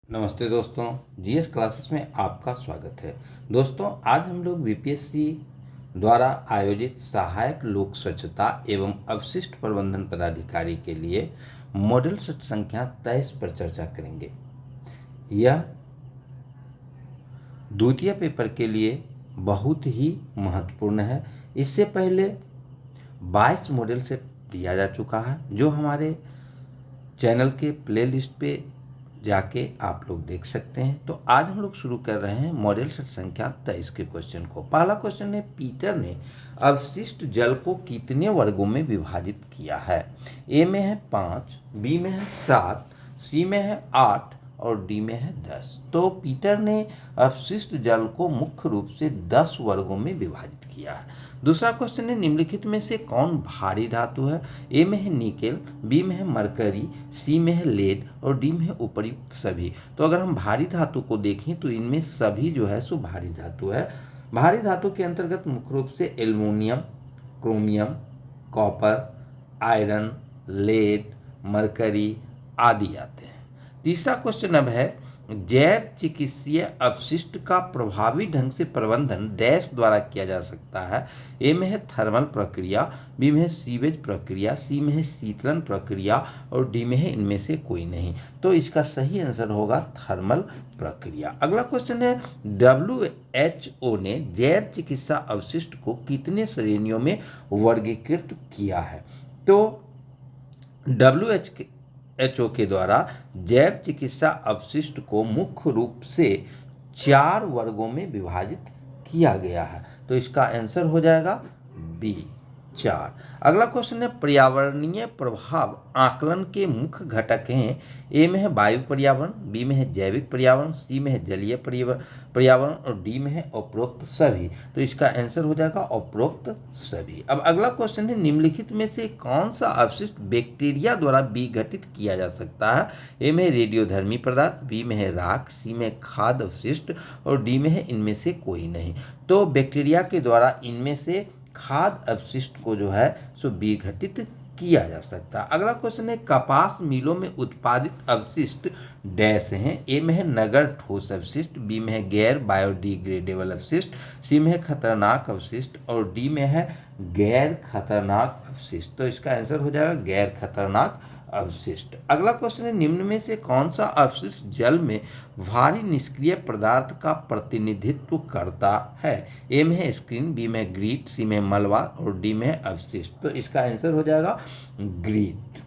नमस्ते दोस्तों, GS classes में आपका स्वागत है। दोस्तों, आज हम लोग बीपीएससी द्वारा आयोजित सहायक लोक स्वच्छता एवं अवशिष्ट प्रबंधन पदाधिकारी के लिए मॉडल सेट संख्या 23 पर चर्चा करेंगे। यह द्वितीय पेपर के लिए बहुत ही महत्वपूर्ण है। इससे पहले 22 मॉडल सेट दिया जा चुका है, जो हमारे चैनल के प्लेलिस्ट पे जाके आप लोग देख सकते हैं। तो आज हम लोग शुरू कर रहे हैं मॉडल सेट संख्या 23 के क्वेश्चन को। पहला क्वेश्चन है, पीटर ने अवशिष्ट जल को कितने वर्गों में विभाजित किया है? ए में है 5, बी में है 7, सी में है 8 और डी में है 10। तो पीटर ने अवशिष्ट जल को मुख्य रूप से 10 वर्गों में विभाजित किया है। दूसरा क्वेश्चन है, निम्नलिखित में से कौन भारी धातु है? ए में है निकेल, बी में है मरकरी, सी में है लेड और डी में है उपर्युक्त सभी। तो अगर हम भारी धातु को देखें तो इनमें सभी जो है सो भारी धातु है। भारी धातु के अंतर्गत मुख्य रूप से aluminium, chromium, copper, iron, lead, mercury आदि आते हैं। तीसरा क्वेश्चन अब है, जैव चिकित्सीय अपशिष्ट का प्रभावी ढंग से प्रबंधन डैश द्वारा किया जा सकता है? ए में है थर्मल प्रक्रिया, बी में है सीवेज प्रक्रिया, सी में है शीतलन प्रक्रिया और डी में है इनमें से कोई नहीं। तो इसका सही आंसर होगा थर्मल प्रक्रिया। अगला क्वेश्चन है, WHO ने जैव चिकित्सा अपशिष्ट को कितने श्रेणियों में वर्गीकृत किया है? तो WHO के द्वारा जैव चिकित्सा अपशिष्ट को मुख्य रूप से 4 वर्गों में विभाजित किया गया है। तो इसका आंसर हो जाएगा बी, 4। अगला क्वेश्चन है, पर्यावरणीय प्रभाव आकलन के मुख्य घटक हैं। ए में है वायु पर्यावरण, बी में है जैविक पर्यावरण, सी में है जलीय पर्यावरण और डी में है उपरोक्त सभी। तो इसका आंसर हो जाएगा उपरोक्त सभी। अब अगला क्वेश्चन है, निम्नलिखित में से कौन सा अपशिष्ट बैक्टीरिया द्वारा विघटित किया जा सकता है? ए में है रेडियोधर्मी पदार्थ, बी में है राख, सी में खाद्य अपशिष्ट और डी में है इनमें से कोई नहीं। तो बैक्टीरिया के द्वारा इनमें से खाद्य अपशिष्ट को जो है सो विघटित किया जा सकता है। अगला क्वेश्चन है, कपास मिलों में उत्पादित अवशिष्ट डैश हैं। ए में है नगर ठोस अवशिष्ट, बी में है गैर बायोडिग्रेडेबल अवशिष्ट, सी में है खतरनाक अवशिष्ट और डी में है गैर खतरनाक अवशिष्ट। तो इसका आंसर हो जाएगा गैर खतरनाक अवशिष्ट। अगला क्वेश्चन है, निम्न में से कौन सा अवशिष्ट जल में भारी निष्क्रिय पदार्थ का प्रतिनिधित्व करता है? ए में है स्क्रीन, बी में ग्रीट, सी में मलबा और डी में है अवशिष्ट। तो इसका आंसर हो जाएगा ग्रीट।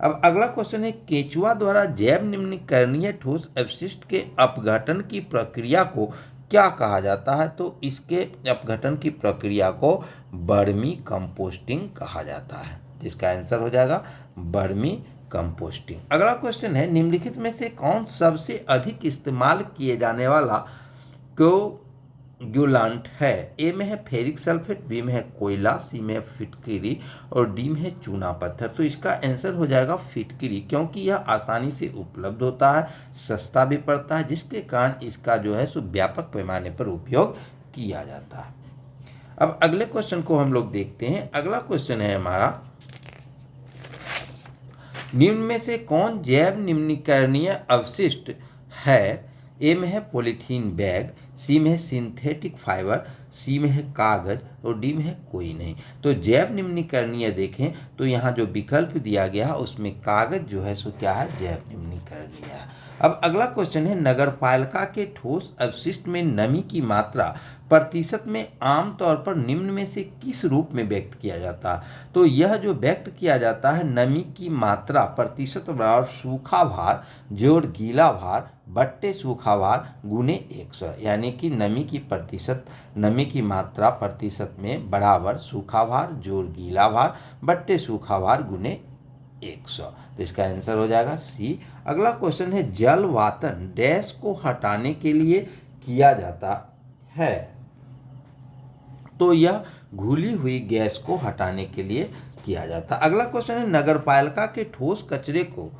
अब अगला क्वेश्चन है, केंचुआ द्वारा जैव निम्नीकरणीय ठोस अवशिष्ट के अपघटन की प्रक्रिया को क्या कहा जाता है? तो इसके अपघटन की प्रक्रिया को वर्मी कंपोस्टिंग कहा जाता है। इसका आंसर हो जाएगा वर्मी कंपोस्टिंग। अगला क्वेश्चन है, निम्नलिखित में से कौन सबसे अधिक इस्तेमाल किए जाने वाला कोगुलेंट है? ए में है फेरिक सल्फेट, बी में है कोयला, सी में है फिटकिरी और डी में है चूना पत्थर। तो इसका आंसर हो जाएगा फिटकिरी, क्योंकि यह आसानी से उपलब्ध होता है, सस्ता भी पड़ता है, जिसके कारण इसका जो है सो व्यापक पैमाने पर उपयोग किया जाता है। अब अगले क्वेश्चन को हम लोग देखते हैं। अगला क्वेश्चन है हमारा, निम्न में से कौन जैव निम्नीकरणीय अवशिष्ट है? ए में है पॉलीथीन बैग, सी में है सिंथेटिक फाइबर, सी में है कागज और डी में है कोई नहीं। तो जैव निम्नीकरणीय देखें तो यहाँ जो विकल्प दिया गया उसमें कागज जो है सो क्या है, जैव निम्नीकरणीय है। अब अगला क्वेश्चन है, नगरपालिका के ठोस अपशिष्ट में नमी की मात्रा प्रतिशत में आमतौर पर निम्न में से किस रूप में व्यक्त किया जाता है? तो यह जो व्यक्त किया जाता है, नमी की मात्रा प्रतिशत बराबर सूखा भार जोड़ गीला भार बट्टे सूखा भार गुने 100, यानी कि नमी की मात्रा प्रतिशत में बराबर सूखा भार जोड़ गीला भार बट्टे सूखा भार गुने 100। तो इसका आंसर हो जाएगा सी। अगला क्वेश्चन है, जलवातन डैश को हटाने के लिए किया जाता है? तो यह घुली हुई गैस को हटाने के लिए किया जाता है। अगला क्वेश्चन है, नगरपालिका के ठोस कचरे को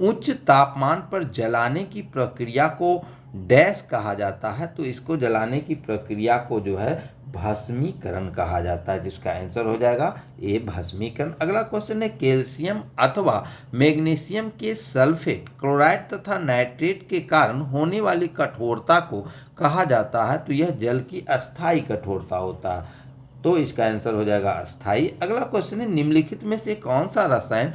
उच्च तापमान पर जलाने की प्रक्रिया को डैश कहा जाता है? तो इसको जलाने की प्रक्रिया को जो है भस्मीकरण कहा जाता है, जिसका आंसर हो जाएगा ए भस्मीकरण। अगला क्वेश्चन है कैल्शियम अथवा मैग्नीशियम के सल्फेट, क्लोराइड तथा नाइट्रेट के कारण होने वाली कठोरता को कहा जाता है, तो यह जल की अस्थायी कठोरता होता है, तो इसका आंसर हो जाएगा अस्थायी। अगला क्वेश्चन है निम्नलिखित में से कौन सा रसायन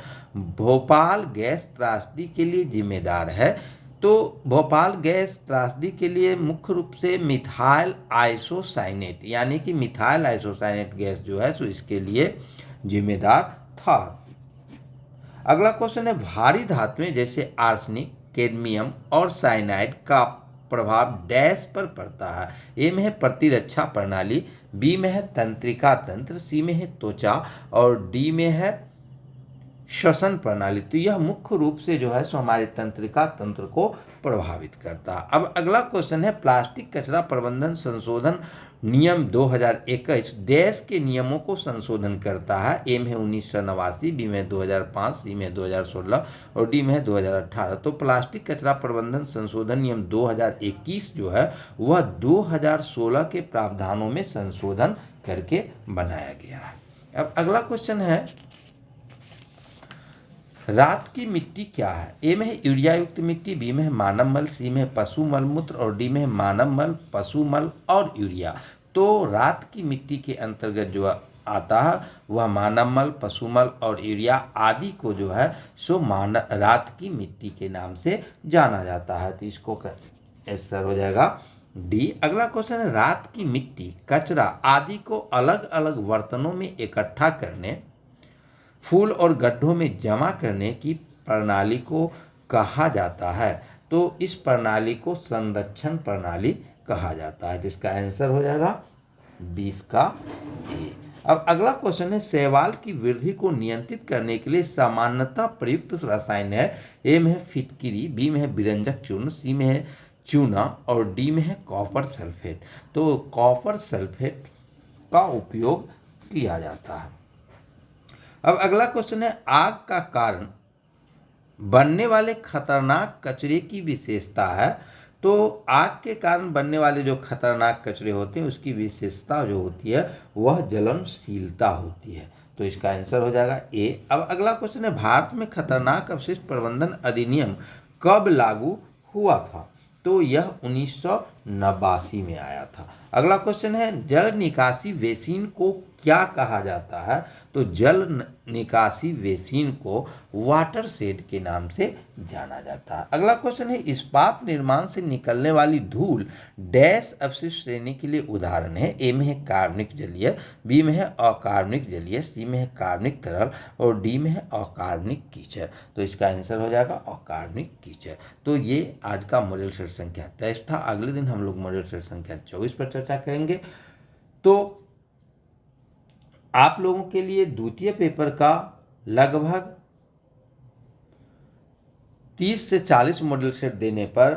भोपाल गैस त्रासदी के लिए जिम्मेदार है, तो भोपाल गैस त्रासदी के लिए मुख्य रूप से मिथाइल आइसोसाइनेट यानी कि मिथाइल आइसोसाइनेट गैस जो है सो इसके लिए जिम्मेदार था। अगला क्वेश्चन है भारी धातुएं जैसे आर्सेनिक, कैडमियम और साइनाइड का प्रभाव डैश पर पड़ता है। ए में है प्रतिरक्षा प्रणाली, बी में है तंत्रिका तंत्र, सी में है त्वचा और डी में है श्वसन प्रणाली। तो यह मुख्य रूप से जो है सो हमारे तंत्रिका तंत्र को प्रभावित करता है। अब अगला क्वेश्चन है प्लास्टिक कचरा प्रबंधन संशोधन नियम 2021 डैश के नियमों को संशोधन करता है। ए में है 1989, बी में 2005, सी में 2016 और डी में है 2018। तो प्लास्टिक कचरा प्रबंधन संशोधन नियम 2021 जो है वह 2016 के प्रावधानों में संशोधन करके बनाया गया है। अब अगला क्वेश्चन है रात की मिट्टी क्या है। ए में है यूरिया युक्त मिट्टी, बी में है मानव मल, सी में है पशु मल मूत्र और डी में है मानव मल, पशु मल और यूरिया। तो रात की मिट्टी के अंतर्गत जो आता है वह मानव मल, पशु मल और यूरिया आदि को जो है सो रात की मिट्टी के नाम से जाना जाता है, तो इसको आंसर हो जाएगा डी। अगला क्वेश्चन है रात की मिट्टी, कचरा आदि को अलग अलग बर्तनों में इकट्ठा करने, फूल और गड्ढों में जमा करने की प्रणाली को कहा जाता है, तो इस प्रणाली को संरक्षण प्रणाली कहा जाता है, जिसका आंसर हो जाएगा 20 का ए। अब अगला क्वेश्चन है शैवाल की वृद्धि को नियंत्रित करने के लिए सामान्यतः प्रयुक्त रसायन है। ए में है फिटकिरी, बी में है विरंजक चूर्ण, सी में है चूना और डी में है कॉपर सल्फेट। तो कॉपर सल्फेट का उपयोग किया जाता है। अब अगला क्वेश्चन है आग का कारण बनने वाले खतरनाक कचरे की विशेषता है, तो आग के कारण बनने वाले जो खतरनाक कचरे होते हैं उसकी विशेषता जो होती है वह ज्वलनशीलता होती है, तो इसका आंसर हो जाएगा ए। अब अगला क्वेश्चन है भारत में खतरनाक अपशिष्ट प्रबंधन अधिनियम कब लागू हुआ था, तो यह 1989 में आया था। अगला क्वेश्चन है जल निकासी बेसिन को क्या कहा जाता है, तो जल निकासी बेसिन को वाटर शेड के नाम से जाना जाता है। अगला क्वेश्चन है इस्पात निर्माण से निकलने वाली धूल डैश अपशिष्ट श्रेणी के लिए उदाहरण है। ए में है कार्बनिक जलीय, बी में है अकार्बनिक जलीय, सी में है कार्बनिक तरल और डी में है अकार्बनिक कीचड़, तो इसका आंसर हो जाएगा अकार्बनिक कीचड़। तो ये आज का मॉडल सेट संख्या 23 था। अगले दिन हम लोग मॉडल सेट संख्या 24 पर चर्चा करेंगे। तो आप लोगों के लिए द्वितीय पेपर का लगभग 30 से 40 मॉडल सेट देने पर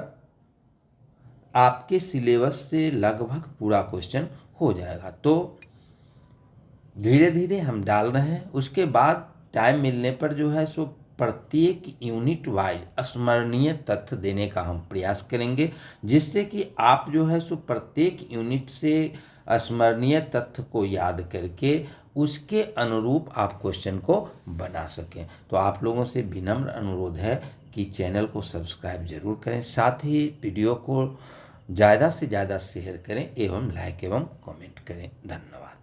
आपके सिलेबस से लगभग पूरा क्वेश्चन हो जाएगा। तो धीरे धीरे हम डाल रहे हैं, उसके बाद टाइम मिलने पर जो है सो प्रत्येक यूनिट वाइज स्मरणीय तथ्य देने का हम प्रयास करेंगे, जिससे कि आप जो है सो प्रत्येक यूनिट से स्मरणीय तथ्य को याद करके उसके अनुरूप आप क्वेश्चन को बना सकें। तो आप लोगों से विनम्र अनुरोध है कि चैनल को सब्सक्राइब जरूर करें, साथ ही वीडियो को ज़्यादा से ज़्यादा शेयर करें एवं लाइक एवं कमेंट करें। धन्यवाद।